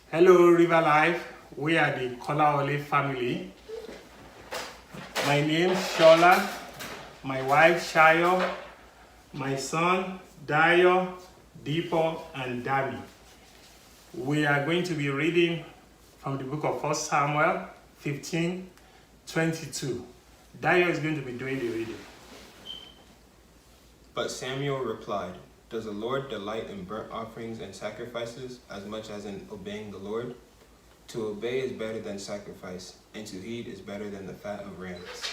Hello, River Life. We are the Kolaole family. My name is Shola, my wife Shayo, my son Dayo, Deepo, and Dami. We are going to be reading from the book of 1 Samuel 15:22. Dayo is going to be doing the reading. But Samuel replied, "Does the Lord delight in burnt offerings and sacrifices as much as in obeying the Lord? To obey is better than sacrifice, and to heed is better than the fat of rams."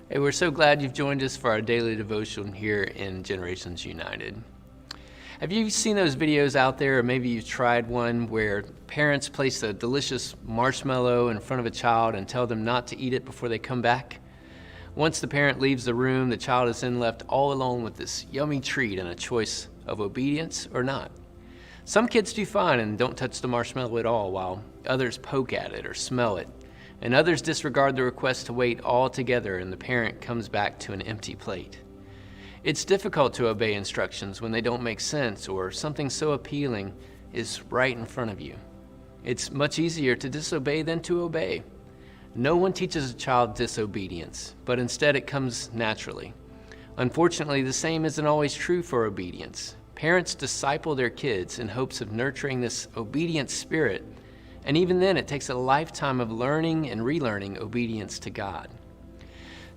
Hey, we're so glad you've joined us for our daily devotion here in Generations United. Have you seen those videos out there, or maybe you've tried one where parents place a delicious marshmallow in front of a child and tell them not to eat it before they come back? Once the parent leaves the room, the child is then left all alone with this yummy treat and a choice of obedience or not. Some kids do fine and don't touch the marshmallow at all, while others poke at it or smell it, and others disregard the request to wait altogether and the parent comes back to an empty plate. It's difficult to obey instructions when they don't make sense or something so appealing is right in front of you. It's much easier to disobey than to obey. No one teaches a child disobedience, but instead it comes naturally. Unfortunately, the same isn't always true for obedience. Parents disciple their kids in hopes of nurturing this obedient spirit, and even then it takes a lifetime of learning and relearning obedience to God.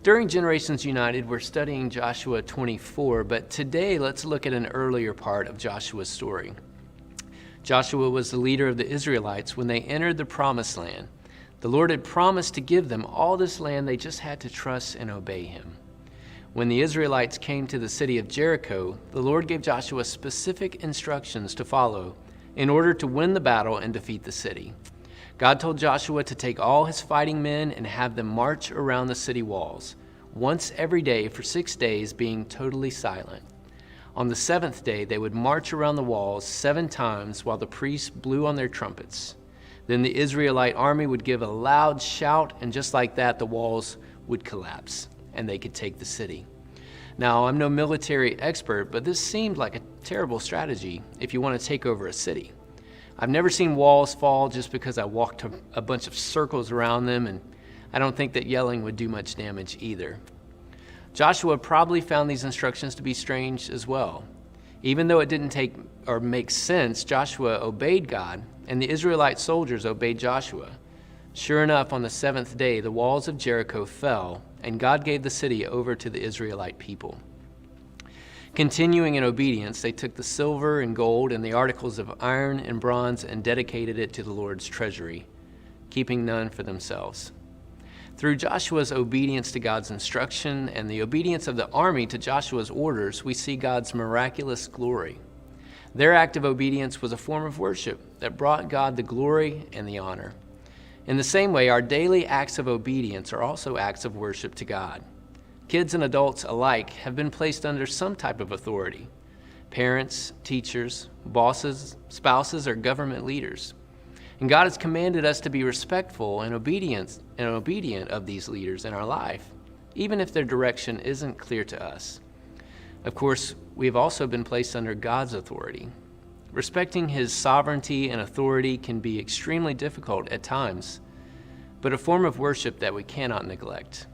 During Generations United, we're studying Joshua 24, but today let's look at an earlier part of Joshua's story. Joshua was the leader of the Israelites when they entered the Promised Land. The Lord had promised to give them all this land, they just had to trust and obey him. When the Israelites came to the city of Jericho, the Lord gave Joshua specific instructions to follow in order to win the battle and defeat the city. God told Joshua to take all his fighting men and have them march around the city walls, once every day for 6 days, being totally silent. On the 7th day, they would march around the walls 7 times while the priests blew on their trumpets. Then the Israelite army would give a loud shout, and just like that, the walls would collapse, and they could take the city. Now, I'm no military expert, but this seemed like a terrible strategy if you want to take over a city. I've never seen walls fall just because I walked a bunch of circles around them, and I don't think that yelling would do much damage either. Joshua probably found these instructions to be strange as well. Even though it didn't make sense, Joshua obeyed God, and the Israelite soldiers obeyed Joshua. Sure enough, on the 7th day, the walls of Jericho fell, and God gave the city over to the Israelite people. Continuing in obedience, they took the silver and gold and the articles of iron and bronze and dedicated it to the Lord's treasury, keeping none for themselves. Through Joshua's obedience to God's instruction and the obedience of the army to Joshua's orders, we see God's miraculous glory. Their act of obedience was a form of worship that brought God the glory and the honor. In the same way, our daily acts of obedience are also acts of worship to God. Kids and adults alike have been placed under some type of authority: parents, teachers, bosses, spouses, or government leaders. And God has commanded us to be respectful and obedient of these leaders in our life, even if their direction isn't clear to us. Of course, we have also been placed under God's authority. Respecting his sovereignty and authority can be extremely difficult at times, but a form of worship that we cannot neglect.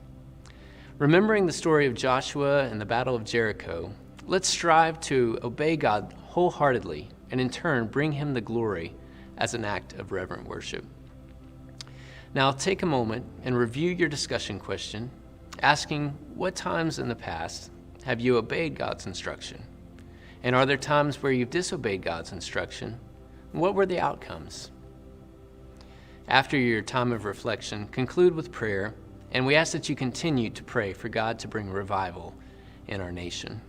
Remembering the story of Joshua and the Battle of Jericho, let's strive to obey God wholeheartedly and in turn bring him the glory as an act of reverent worship. Now take a moment and review your discussion question, asking what times in the past have you obeyed God's instruction? And are there times where you've disobeyed God's instruction? What were the outcomes? After your time of reflection, conclude with prayer, and we ask that you continue to pray for God to bring revival in our nation.